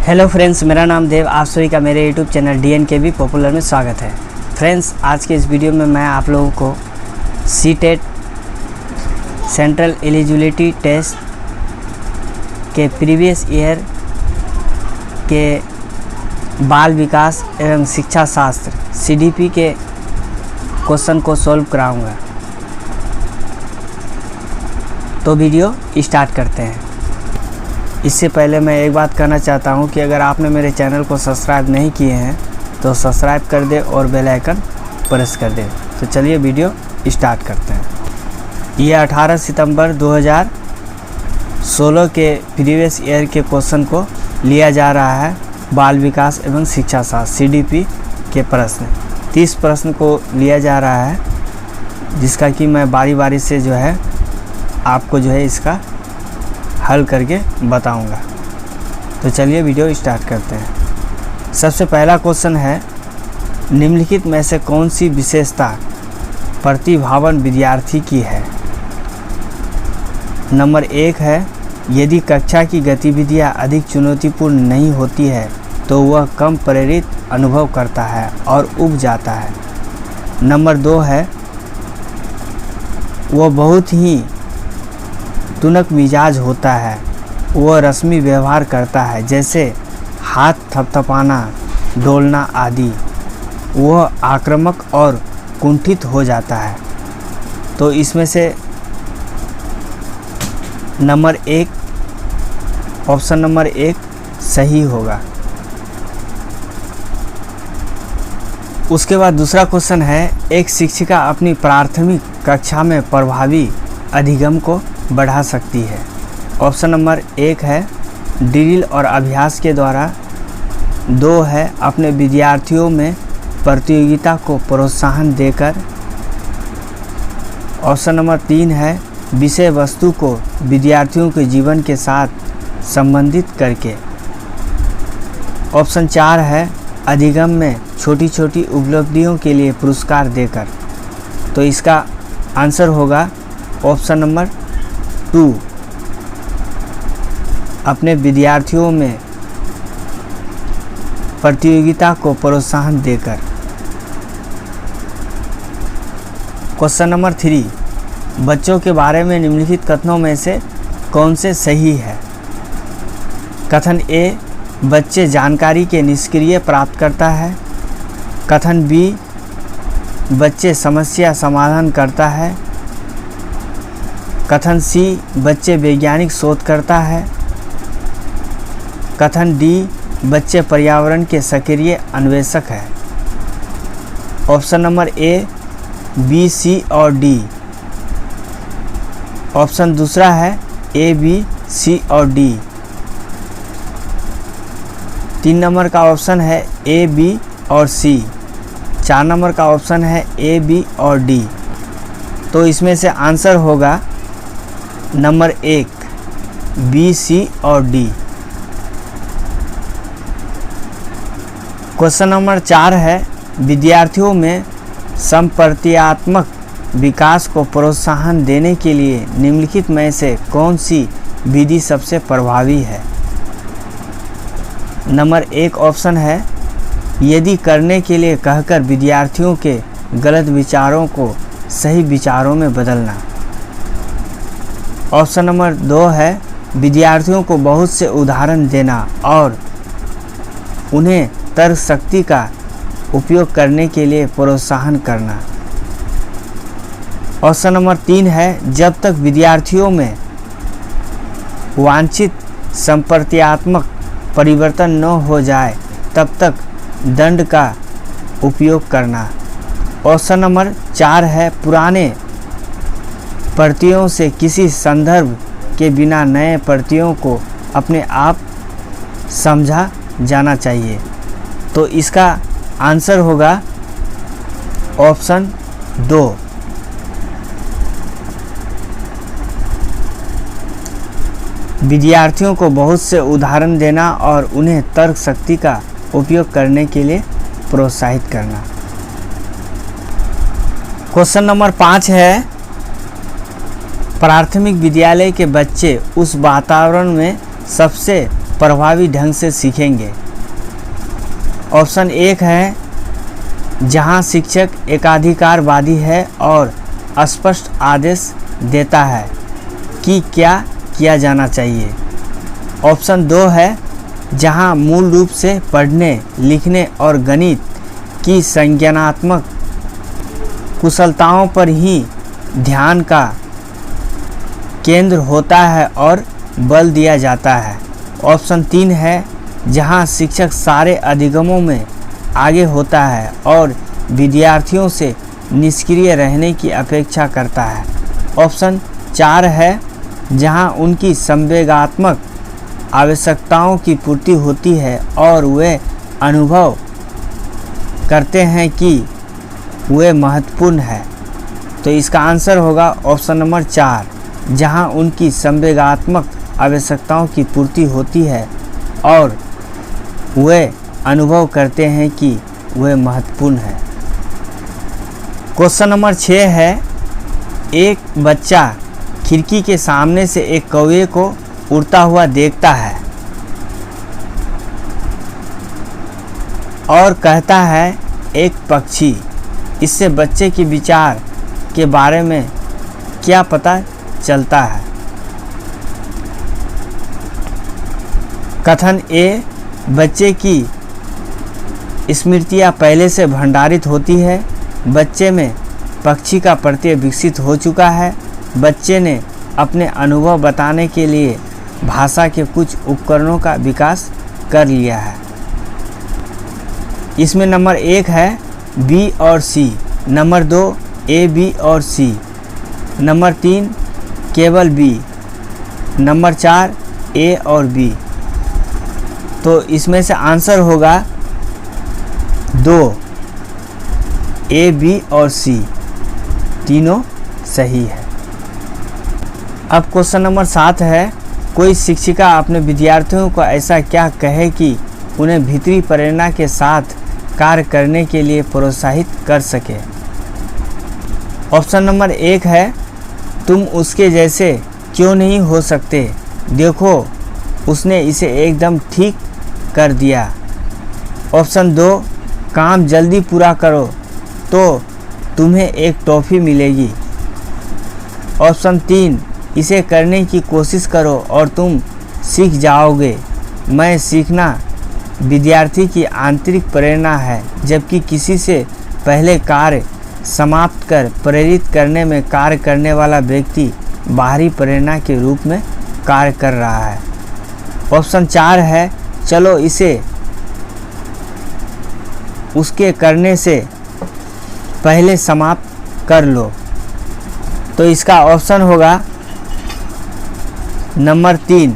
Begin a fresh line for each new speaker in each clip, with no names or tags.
Hello friends, मेरा नाम देव। आप सभी का मेरे यूट्यूब चैनल DNKB पॉपुलर में स्वागत है। फ्रेंड्स, आज के इस वीडियो में मैं आप लोगों को सीटेट सेंट्रल एलिजिबिलिटी टेस्ट के प्रीवियस ईयर के बाल विकास एवं शिक्षा शास्त्र CDP के क्वेश्चन को सॉल्व कराऊंगा। तो वीडियो स्टार्ट करते हैं। इससे पहले मैं एक बात कहना चाहता हूं कि अगर आपने मेरे चैनल को सब्सक्राइब नहीं किए हैं तो सब्सक्राइब कर दे और बेल आइकन प्रेस कर दे। तो चलिए वीडियो स्टार्ट करते हैं। ये 18 सितंबर 2016 के प्रीवियस ईयर के क्वेश्चन को लिया जा रहा है। बाल विकास एवं शिक्षा शास्त्र CDP के प्रश्न 30 प्रश्न को लिया जा रहा है, जिसका कि मैं बारी बारी से जो है आपको जो है इसका हल करके बताऊंगा। तो चलिए वीडियो स्टार्ट करते हैं। सबसे पहला क्वेश्चन है, निम्नलिखित में से कौन सी विशेषता प्रतिभावान विद्यार्थी की है? नंबर 1 है, यदि कक्षा की गतिविधियां अधिक चुनौतीपूर्ण नहीं होती है तो वह कम प्रेरित अनुभव करता है और ऊब जाता है। नंबर 2 है, वह बहुत ही तुनक मिजाज होता है, वह रस्मी व्यवहार करता है, जैसे हाथ थपथपाना, डोलना आदि। वह आक्रामक और कुंठित हो जाता है। तो इसमें से नंबर 1, ऑप्शन नंबर 1 सही होगा। उसके बाद दूसरा क्वेश्चन है, एक शिक्षिका अपनी प्राथमिक कक्षा में प्रभावी अधिगम को बढ़ा सकती है। ऑप्शन नंबर 1 है, ड्रिल और अभ्यास के द्वारा। 2 है, अपने विद्यार्थियों में प्रतियोगिता को प्रोत्साहन देकर। ऑप्शन नंबर 3 है, विषय वस्तु को विद्यार्थियों के जीवन के साथ संबंधित करके। ऑप्शन 4 है, अधिगम में छोटी छोटी उपलब्धियों के लिए पुरस्कार देकर। तो इसका आंसर होगा ऑप्शन नंबर 2, अपने विद्यार्थियों में प्रतियोगिता को प्रोत्साहन देकर। क्वेश्चन नंबर 3, बच्चों के बारे में निम्नलिखित कथनों में से कौन से सही है? कथन A, बच्चे जानकारी के निष्क्रिय प्राप्त करता है। कथन B, बच्चे समस्या समाधान करता है। कथन C, बच्चे वैज्ञानिक शोध करता है। कथन D, बच्चे पर्यावरण के सक्रिय अन्वेषक है। Option number A, B, C और D। ऑप्शन दूसरा है A, B, C और D। 3 नंबर का ऑप्शन है A, B और C। 4 नंबर का ऑप्शन है A, B और D। तो इसमें से आंसर होगा नंबर 1, B, C और D। क्वेश्चन नंबर 4 है, विद्यार्थियों में संप्रत्यात्मक विकास को प्रोत्साहन देने के लिए निम्नलिखित में से कौन सी विधि सबसे प्रभावी है? नंबर 1 ऑप्शन है, यदि करने के लिए कहकर विद्यार्थियों के गलत विचारों को सही विचारों में बदलना। ऑप्शन नंबर 2 है, विद्यार्थियों को बहुत से उदाहरण देना और उन्हें तर्क शक्ति का उपयोग करने के लिए प्रोत्साहन करना। ऑप्शन नंबर 3 है, जब तक विद्यार्थियों में वांछित संप्रत्यात्मक परिवर्तन न हो जाए तब तक दंड का उपयोग करना। ऑप्शन नंबर 4 है, पुराने प्रतियों से किसी संदर्भ के बिना नए प्रतियों को अपने आप समझा जाना चाहिए। तो इसका आंसर होगा ऑप्शन 2। विद्यार्थियों को बहुत से उदाहरण देना और उन्हें तर्क शक्ति का उपयोग करने के लिए प्रोत्साहित करना। क्वेश्चन नंबर 5 है, प्राथमिक विद्यालय के बच्चे उस वातावरण में सबसे प्रभावी ढंग से सीखेंगे। ऑप्शन 1 है जहां शिक्षक एकाधिकारवादी है और स्पष्ट आदेश देता है कि क्या किया जाना चाहिए। ऑप्शन 2 है जहां मूल रूप से पढ़ने, लिखने और गणित की संज्ञानात्मक कुशलताओं पर ही ध्यान का केंद्र होता है और बल दिया जाता है। ऑप्शन 3 है जहां शिक्षक सारे अधिगमों में आगे होता है और विद्यार्थियों से निष्क्रिय रहने की अपेक्षा करता है। ऑप्शन 4 है जहां उनकी संवेगात्मक आवश्यकताओं की पूर्ति होती है और वे अनुभव करते हैं कि वे महत्वपूर्ण है। तो इसका आंसर होगा ऑप्शन नंबर 4 जहां उनकी संवेगात्मक आवश्यकताओं की पूर्ति होती है और वे अनुभव करते हैं कि वे महत्वपूर्ण है। क्वेश्चन नंबर 6 है एक बच्चा खिड़की के सामने से एक कौवे को उड़ता हुआ देखता है और कहता है एक पक्षी। इससे बच्चे के विचार के बारे में क्या पता चलता है। कथन ए बच्चे की स्मृतियाँ पहले से भंडारित होती है। बच्चे में पक्षी का प्रत्यय विकसित हो चुका है। बच्चे ने अपने अनुभव बताने के लिए भाषा के कुछ उपकरणों का विकास कर लिया है। इसमें नंबर 1 है बी और सी, नंबर 2 ए बी और सी, नंबर 3 केवल बी, नंबर 4 ए और बी। तो इसमें से आंसर होगा 2 ए बी और सी, तीनों सही है। अब क्वेश्चन नंबर 7 है कोई शिक्षिका अपने विद्यार्थियों को ऐसा क्या कहे कि उन्हें भीतरी प्रेरणा के साथ कार्य करने के लिए प्रोत्साहित कर सके। ऑप्शन नंबर 1 है तुम उसके जैसे क्यों नहीं हो सकते, देखो उसने इसे एकदम ठीक कर दिया। ऑप्शन 2 काम जल्दी पूरा करो तो तुम्हें एक टॉफ़ी मिलेगी। ऑप्शन 3 इसे करने की कोशिश करो और तुम सीख जाओगे। मैं सीखना विद्यार्थी की आंतरिक प्रेरणा है, जबकि किसी से पहले कार्य समाप्त कर प्रेरित करने में कार्य करने वाला व्यक्ति बाहरी प्रेरणा के रूप में कार्य कर रहा है। ऑप्शन 4 है चलो इसे उसके करने से पहले समाप्त कर लो। तो इसका ऑप्शन होगा नंबर 3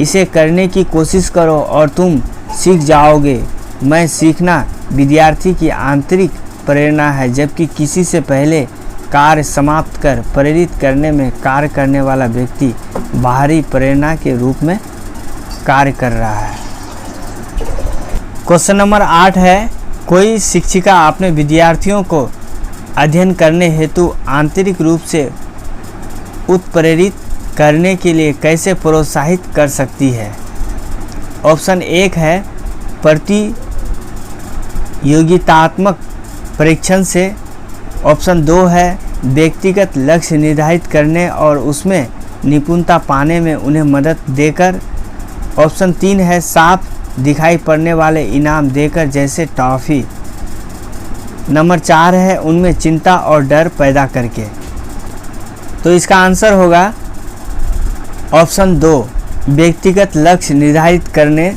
इसे करने की कोशिश करो और तुम सीख जाओगे। मैं सीखना विद्यार्थी की आंतरिक प्रेरणा है, जबकि किसी से पहले कार्य समाप्त कर प्रेरित करने में कार्य करने वाला व्यक्ति बाहरी प्रेरणा के रूप में कार्य कर रहा है। क्वेश्चन नंबर 8 है कोई शिक्षिका अपने विद्यार्थियों को अध्ययन करने हेतु आंतरिक रूप से उत्प्रेरित करने के लिए कैसे प्रोत्साहित कर सकती है। ऑप्शन 1 है प्रतियोगितात्मक परीक्षण से। ऑप्शन 2 है व्यक्तिगत लक्ष्य निर्धारित करने और उसमें निपुणता पाने में उन्हें मदद देकर। ऑप्शन 3 है साफ दिखाई पड़ने वाले इनाम देकर जैसे टॉफ़ी। नंबर 4 है उनमें चिंता और डर पैदा करके। तो इसका आंसर होगा ऑप्शन 2 व्यक्तिगत लक्ष्य निर्धारित करने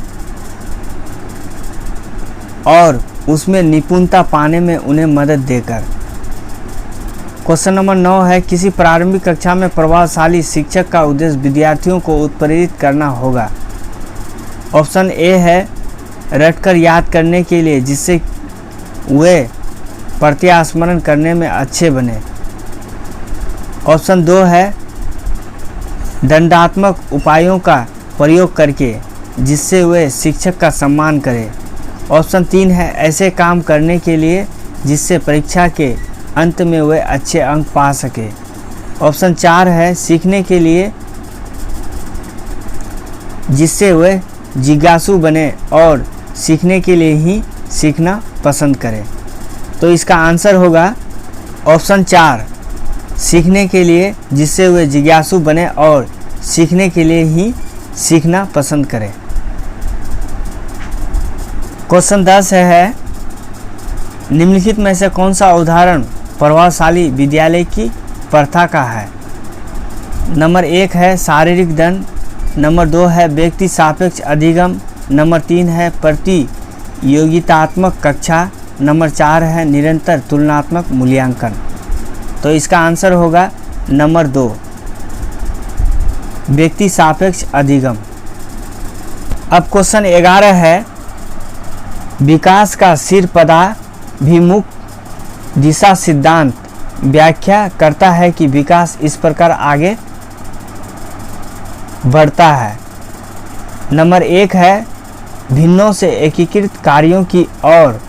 और उसमें निपुणता पाने में उन्हें मदद देकर। क्वेश्चन नंबर 9 है किसी प्रारंभिक कक्षा में प्रभावशाली शिक्षक का उद्देश्य विद्यार्थियों को उत्प्रेरित करना होगा। ऑप्शन ए है रटकर याद करने के लिए जिससे वे प्रत्यास्मरण करने में अच्छे बने। ऑप्शन 2 है दंडात्मक उपायों का प्रयोग करके जिससे वे शिक्षक का सम्मान करें। ऑप्शन 3 है ऐसे काम करने के लिए जिससे परीक्षा के अंत में वे अच्छे अंक पा सके। ऑप्शन 4 है सीखने के लिए जिससे वे जिज्ञासु बने और सीखने के लिए ही सीखना पसंद करें। तो इसका आंसर होगा ऑप्शन 4, सीखने के लिए, जिससे वे जिज्ञासु बने और सीखने के लिए ही सीखना पसंद करें। क्वेश्चन 10 है, निम्नलिखित में से कौन सा उदाहरण प्रभावशाली विद्यालय की प्रथा का है? नंबर 1 है शारीरिक दंड, नंबर 2 है व्यक्ति सापेक्ष अधिगम, नंबर 3 है प्रतियोगितात्मक कक्षा, नंबर 4 है निरंतर तुलनात्मक मूल्यांकन। तो इसका आंसर होगा नंबर 2, व्यक्ति सापेक्ष अधिगम। अब क्वेश्चन 11 है, विकास का शीर्षपदाभिमुख दिशा सिद्धांत व्याख्या करता है कि विकास इस प्रकार आगे बढ़ता है। नंबर 1 है भिन्नों से एकीकृत कार्यों की ओर,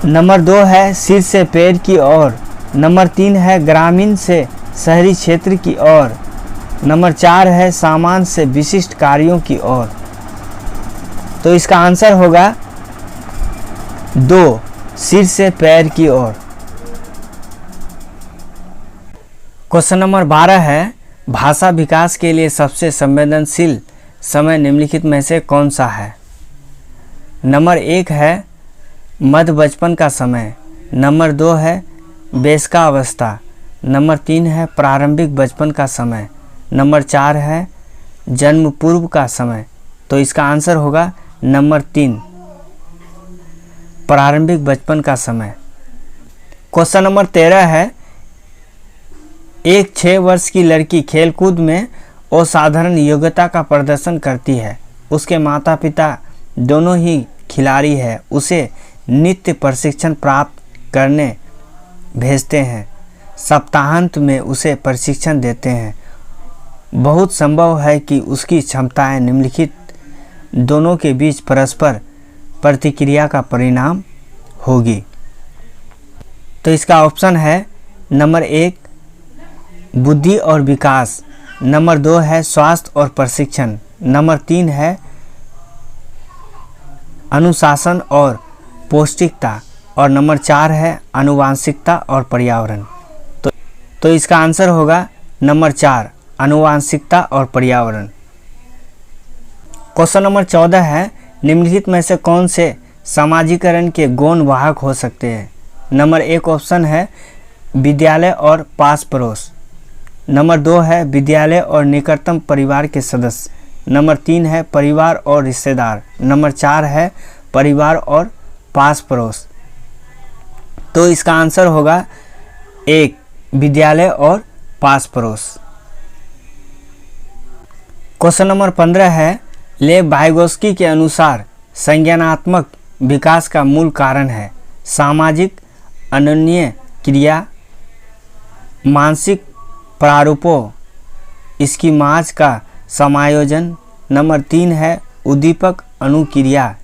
नंबर 2 है सिर से पैर की ओर, नंबर 3 है ग्रामीण से शहरी क्षेत्र की ओर, नंबर 4 है सामान्य से विशिष्ट कार्यों की ओर। तो इसका आंसर होगा 2, सिर से पैर की ओर। क्वेश्चन नंबर 12 है, भाषा विकास के लिए सबसे संवेदनशील समय निम्नलिखित में से कौन सा है? नंबर 1 है मध्य बचपन का समय, नंबर 2 है वयस्कावस्था, नंबर 3 है प्रारंभिक बचपन का समय, नंबर 4 है जन्म पूर्व का समय। तो इसका आंसर होगा नंबर 3, प्रारंभिक बचपन का समय। क्वेश्चन नंबर 13 है, एक 6 वर्ष की लड़की खेलकूद में असाधारण योग्यता का प्रदर्शन करती है। उसके माता पिता दोनों ही खिलाड़ी हैं। उसे नित्य प्रशिक्षण प्राप्त करने भेजते हैं, सप्ताहांत में उसे प्रशिक्षण देते हैं। बहुत संभव है कि उसकी क्षमताएं निम्नलिखित दोनों के बीच परस्पर प्रतिक्रिया का परिणाम होगी। तो इसका ऑप्शन है नंबर 1 बुद्धि और विकास, नंबर 2 है स्वास्थ्य और प्रशिक्षण, नंबर 3 है अनुशासन और पौष्टिकता, और नंबर 4 है आनुवांशिकता और पर्यावरण। तो इसका आंसर होगा नंबर 4, आनुवांशिकता और पर्यावरण। क्वेश्चन नंबर 14 है, निम्नलिखित में से कौन से सामाजिकरण के गौण वाहक हो सकते हैं? नंबर 1 ऑप्शन है विद्यालय और पास पड़ोस, नंबर 2 है विद्यालय और निकटतम परिवार के सदस्य, नंबर 3 है परिवार और रिश्तेदार, नंबर 4 है परिवार और पास पड़ोस। तो इसका आंसर होगा 1, विद्यालय और पास पड़ोस। क्वेश्चन नंबर 15 है, लेव वाइगोत्स्की के अनुसार संज्ञानात्मक विकास का मूल कारण है सामाजिक अनन्य क्रिया, मानसिक प्रारूपों, स्कीमाज का समायोजन, नंबर 3 है उद्दीपक अनुक्रिया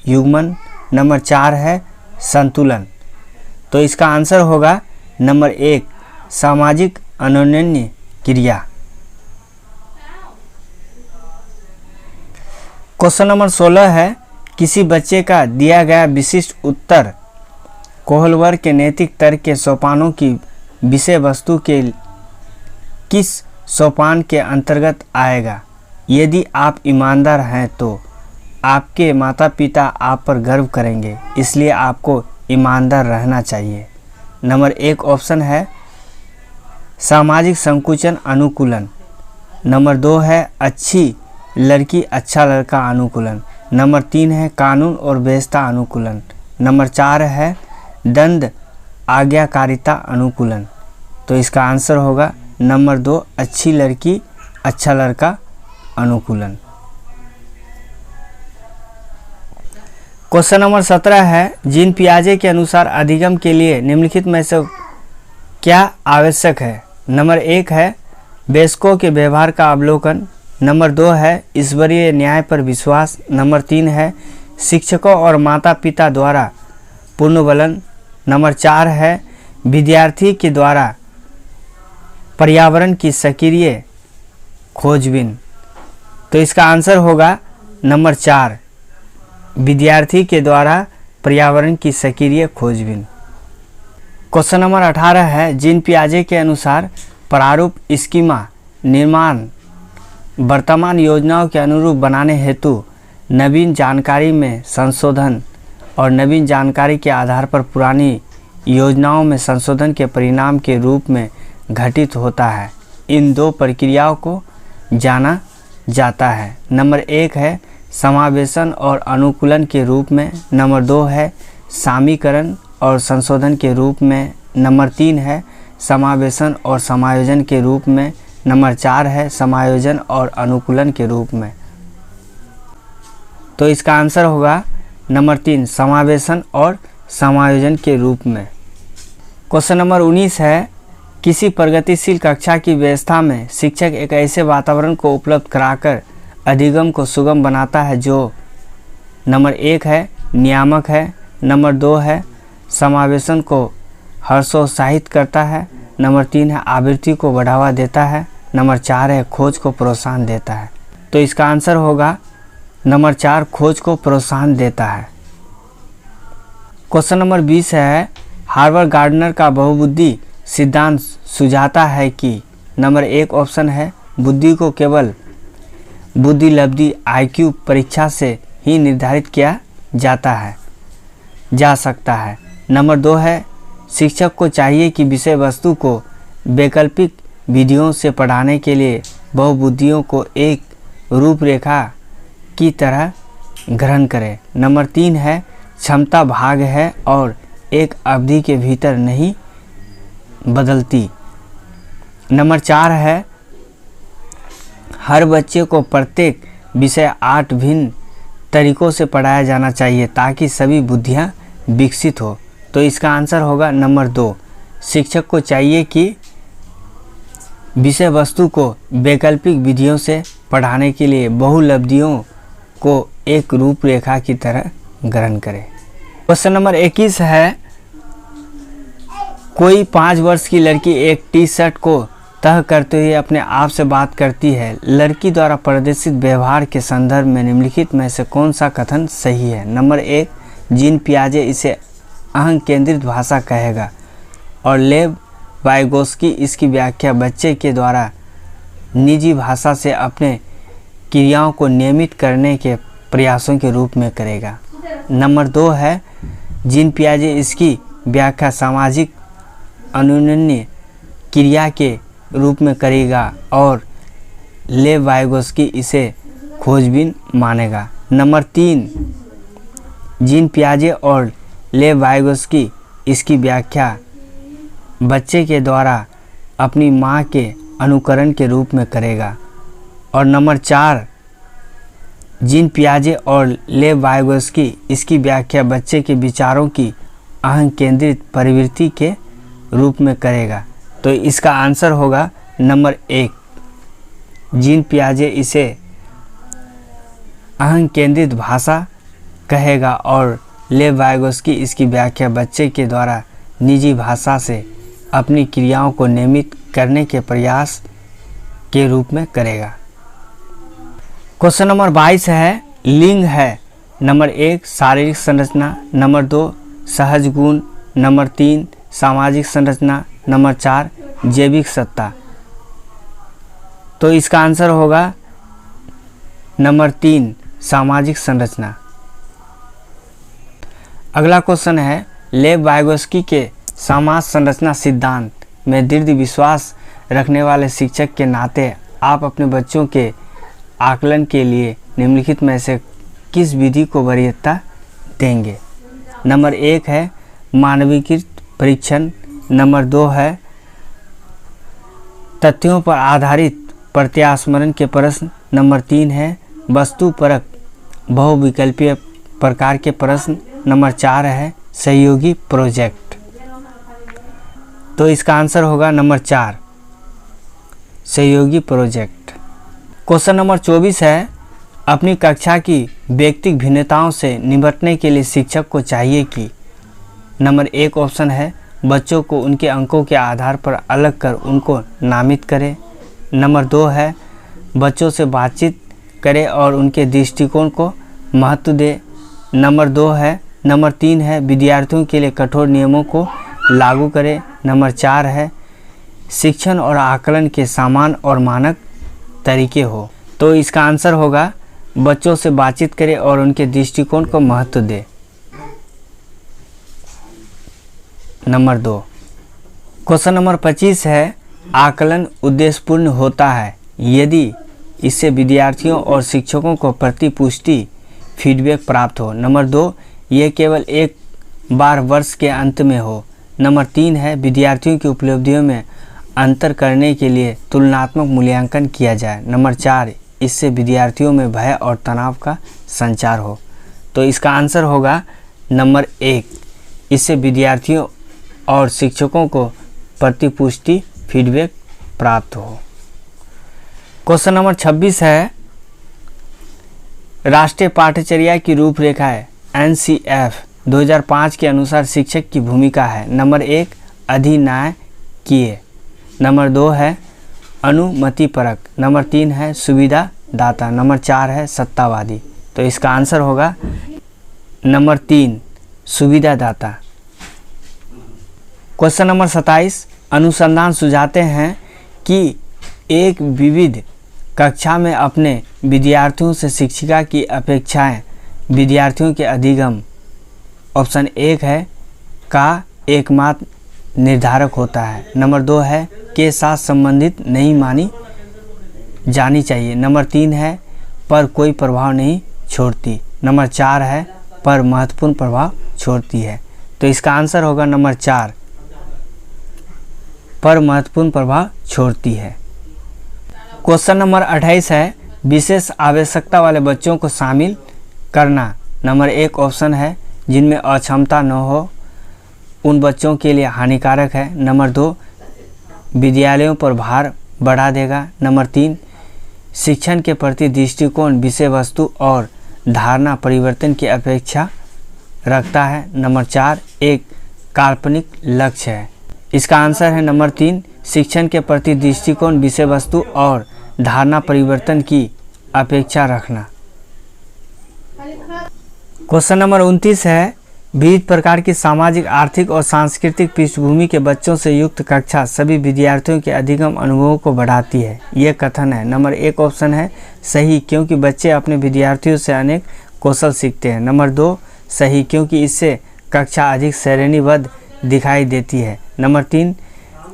युग्मन, नंबर 4 है संतुलन। तो इसका आंसर होगा नंबर 1, सामाजिक अनन्य क्रिया। क्वेश्चन नंबर 16 है, किसी बच्चे का दिया गया विशिष्ट उत्तर कोहलवर के नैतिक तर्क के सोपानों की विषय वस्तु के किस सोपान के अंतर्गत आएगा? यदि आप ईमानदार हैं तो आपके माता पिता आप पर गर्व करेंगे, इसलिए आपको ईमानदार रहना चाहिए। नंबर 1 ऑप्शन है सामाजिक संकुचन अनुकूलन, नंबर 2 है अच्छी लड़की अच्छा लड़का अनुकूलन, नंबर 3 है कानून और व्यवस्था अनुकूलन, नंबर 4 है दंड आज्ञाकारिता अनुकूलन। तो इसका आंसर होगा नंबर 2, अच्छी लड़की अच्छा लड़का अनुकूलन। क्वेश्चन नंबर 17 है, जीन पियाजे के अनुसार अधिगम के लिए निम्नलिखित में से क्या आवश्यक है? नंबर 1 है वयस्कों के व्यवहार का अवलोकन, नंबर 2 है ईश्वरीय न्याय पर विश्वास, नंबर 3 है शिक्षकों और माता पिता द्वारा पुनर्वलन, नंबर 4 है विद्यार्थी के द्वारा पर्यावरण की सक्रिय खोजबीन, तो इसका आंसर होगा नंबर 4, विद्यार्थी के द्वारा पर्यावरण की सक्रिय खोजबीन। क्वेश्चन नंबर 18 है, जीन पियाजे के अनुसार प्रारूप स्कीमा निर्माण वर्तमान योजनाओं के अनुरूप बनाने हेतु नवीन जानकारी में संशोधन और नवीन जानकारी के आधार पर पुरानी योजनाओं में संशोधन के परिणाम के रूप में घटित होता है। इन दो प्रक्रियाओं को जाना जाता है। नंबर 1 है समावेशन और अनुकूलन के रूप में, नंबर 2 है सामीकरण और संशोधन के रूप में, नंबर 3 है समावेशन और समायोजन के रूप में, नंबर 4 है समायोजन और अनुकूलन के रूप में। तो इसका आंसर होगा नंबर 3, समावेशन और समायोजन के रूप में। क्वेश्चन नंबर 19 है, किसी प्रगतिशील कक्षा की व्यवस्था में शिक्षक एक ऐसे वातावरण को उपलब्ध कराकर अधिगम को सुगम बनाता है जो नंबर 1 है नियामक है, नंबर 2 है समावेशन को हर्षोत्साहित करता है, नंबर 3 है आवृत्ति को बढ़ावा देता है, नंबर 4 है खोज को प्रोत्साहन देता है। तो इसका आंसर होगा नंबर 4, खोज को प्रोत्साहन देता है। क्वेश्चन नंबर 20 है, हार्वर्ड गार्डनर का बहुबुद्धि सिद्धांत सुझाता है कि नंबर 1 ऑप्शन है बुद्धि को केवल बुद्धि लब्धि IQ परीक्षा से ही निर्धारित किया जा सकता है, नंबर 2 है शिक्षक को चाहिए कि विषय वस्तु को वैकल्पिक विधियों से पढ़ाने के लिए बहुबुद्धियों को एक रूपरेखा की तरह ग्रहण करे, नंबर 3 है क्षमता भाग है और एक अवधि के भीतर नहीं बदलती, नंबर 4 है हर बच्चे को प्रत्येक विषय 8 भिन्न तरीकों से पढ़ाया जाना चाहिए ताकि सभी बुद्धियां विकसित हो। तो इसका आंसर होगा नंबर 2, शिक्षक को चाहिए कि विषय वस्तु को वैकल्पिक विधियों से पढ़ाने के लिए बहुलब्धियों को एक रूपरेखा की तरह ग्रहण करें। क्वेश्चन नंबर 21 है, कोई 5 वर्ष की लड़की एक टी-शर्ट को तह करते हुए अपने आप से बात करती है। लड़की द्वारा प्रदर्शित व्यवहार के संदर्भ में निम्नलिखित में से कौन सा कथन सही है? नंबर 1, जीन पियाजे इसे अहं केंद्रित भाषा कहेगा और लेव वाइगोस्की इसकी व्याख्या बच्चे के द्वारा निजी भाषा से अपने क्रियाओं को नियमित करने के प्रयासों के रूप में करेगा। नंबर 2 है, जीन पियाजे इसकी व्याख्या सामाजिक अनुन्य क्रिया के रूप में करेगा और लेव वाइगोस्की इसे खोजबीन मानेगा। नंबर 3, जीन पियाजे और लेव वाइगोस्की इसकी व्याख्या बच्चे के द्वारा अपनी माँ के अनुकरण के रूप में करेगा। और नंबर 4, जीन पियाजे और लेव वाइगोस्की इसकी व्याख्या बच्चे के विचारों की अहं केंद्रित प्रवृत्ति के रूप में करेगा। तो इसका आंसर होगा नंबर 1, जीन पियाजे इसे अहं केंद्रित भाषा कहेगा और लेव वाइगोस्की इसकी व्याख्या बच्चे के द्वारा निजी भाषा से अपनी क्रियाओं को नियमित करने के प्रयास के रूप में करेगा। क्वेश्चन नंबर 22 है, लिंग है नंबर 1 शारीरिक संरचना, नंबर 2 सहज गुण, नंबर 3 सामाजिक संरचना, नंबर 4 जैविक सत्ता। तो इसका आंसर होगा नंबर 3 सामाजिक संरचना। अगला क्वेश्चन है, लेव वाइगोस्की के समाज संरचना सिद्धांत में दृढ़ विश्वास रखने वाले शिक्षक के नाते आप अपने बच्चों के आकलन के लिए निम्नलिखित में से किस विधि को वरीयता देंगे? नंबर 1 है मानवीकृत परीक्षण, नंबर 2 है तथ्यों पर आधारित प्रत्यास्मरण के प्रश्न, नंबर 3 है वस्तुपरक बहुविकल्पीय प्रकार के प्रश्न, नंबर 4 है सहयोगी प्रोजेक्ट। तो इसका आंसर होगा नंबर 4 सहयोगी प्रोजेक्ट। क्वेश्चन नंबर 24 है, अपनी कक्षा की व्यक्तिगत भिन्नताओं से निपटने के लिए शिक्षक को चाहिए कि नंबर 1 ऑप्शन है बच्चों को उनके अंकों के आधार पर अलग कर उनको नामित करे, नंबर 2 है बच्चों से बातचीत करे और उनके दृष्टिकोण को महत्व दे। नंबर 3 है विद्यार्थियों के लिए कठोर नियमों को लागू करे। नंबर 4 है शिक्षण और आकलन के समान और मानक तरीके हो। तो इसका आंसर होगा बच्चों से बातचीत करे और उनके दृष्टिकोण को महत्व दे। नंबर 2। क्वेश्चन नंबर 25 है आकलन उद्देश्यपूर्ण होता है यदि इससे विद्यार्थियों और शिक्षकों को प्रतिपुष्टि फीडबैक प्राप्त हो। नंबर 2, ये केवल एक बार वर्ष के अंत में हो। नंबर 3 है विद्यार्थियों की उपलब्धियों में अंतर करने के लिए तुलनात्मक मूल्यांकन किया जाए। नंबर 4, इससे विद्यार्थियों में भय और तनाव का संचार हो। तो इसका आंसर होगा नंबर 1, इससे विद्यार्थियों और शिक्षकों को प्रतिपुष्टि फीडबैक प्राप्त हो। क्वेश्चन नंबर 26 है राष्ट्रीय पाठ्यचर्या की रूपरेखाएं NCF 2005 के अनुसार शिक्षक की भूमिका है। नंबर 1 अधिनायकीय, नंबर 2 है अनुमतिपरक, नंबर 3 है सुविधादाता, नंबर 4 है सत्तावादी। तो इसका आंसर होगा नंबर 3 सुविधादाता। क्वेश्चन नंबर 27 अनुसंधान सुझाते हैं कि एक विविध कक्षा में अपने विद्यार्थियों से शिक्षिका की अपेक्षाएं विद्यार्थियों के अधिगम ऑप्शन 1 है का एकमात्र निर्धारक होता है। नंबर 2 है के साथ संबंधित नहीं मानी जानी चाहिए। नंबर 3 है पर कोई प्रभाव नहीं छोड़ती। नंबर 4 है पर महत्वपूर्ण प्रभाव छोड़ती है। तो इसका आंसर होगा नंबर 4 पर महत्वपूर्ण प्रभाव छोड़ती है। क्वेश्चन नंबर 28 है विशेष आवश्यकता वाले बच्चों को शामिल करना। नंबर 1 ऑप्शन है जिनमें अक्षमता न हो उन बच्चों के लिए हानिकारक है। नंबर 2 विद्यालयों पर भार बढ़ा देगा। नंबर 3 शिक्षण के प्रति दृष्टिकोण विषय वस्तु और धारणा परिवर्तन की अपेक्षा रखता है। नंबर 4 एक काल्पनिक लक्ष्य है। इसका आंसर है नंबर 3 शिक्षण के प्रति दृष्टिकोण विषय वस्तु और धारणा परिवर्तन की अपेक्षा रखना। क्वेश्चन नंबर 29 है विविध प्रकार की सामाजिक आर्थिक और सांस्कृतिक पृष्ठभूमि के बच्चों से युक्त कक्षा सभी विद्यार्थियों के अधिगम अनुभवों को बढ़ाती है। यह कथन है। नंबर 1 ऑप्शन है सही क्योंकि बच्चे अपने विद्यार्थियों से अनेक कौशल सीखते हैं। नंबर 2 सही क्योंकि इससे कक्षा अधिक श्रेणीबद्ध दिखाई देती है। नंबर 3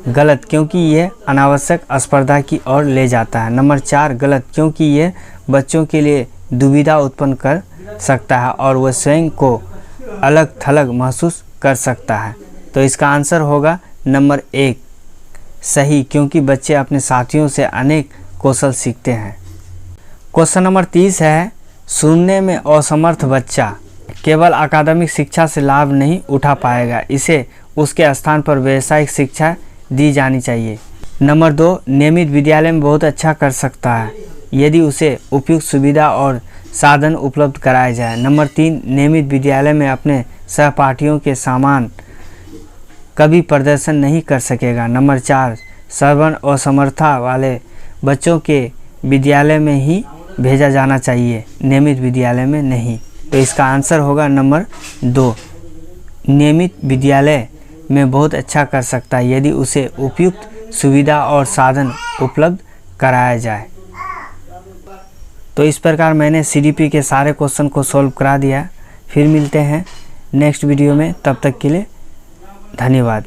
गलत क्योंकि यह अनावश्यक स्पर्धा की ओर ले जाता है। नंबर 4 गलत क्योंकि यह बच्चों के लिए दुविधा उत्पन्न कर सकता है और वह स्वयं को अलग थलग महसूस कर सकता है। तो इसका आंसर होगा नंबर 1 सही क्योंकि बच्चे अपने साथियों से अनेक कौशल सीखते हैं। क्वेश्चन नंबर 30 है सुनने में असमर्थ बच्चा केवल अकादमिक शिक्षा से लाभ नहीं उठा पाएगा, इसे उसके स्थान पर व्यावसायिक शिक्षा दी जानी चाहिए। नंबर 2 नियमित विद्यालय में बहुत अच्छा कर सकता है यदि उसे उपयुक्त सुविधा और साधन उपलब्ध कराए जाए। नंबर 3 नियमित विद्यालय में अपने सहपाठियों के समान कभी प्रदर्शन नहीं कर सकेगा। नंबर 4 श्रवण असमर्थता वाले बच्चों के विद्यालय में ही भेजा जाना चाहिए, नियमित विद्यालय में नहीं। तो इसका आंसर होगा नंबर 2 नियमित विद्यालय में बहुत अच्छा कर सकता है यदि उसे उपयुक्त सुविधा और साधन उपलब्ध कराया जाए। तो इस प्रकार मैंने CDP के सारे क्वेश्चन को सॉल्व करा दिया। फिर मिलते हैं नेक्स्ट वीडियो में, तब तक के लिए धन्यवाद।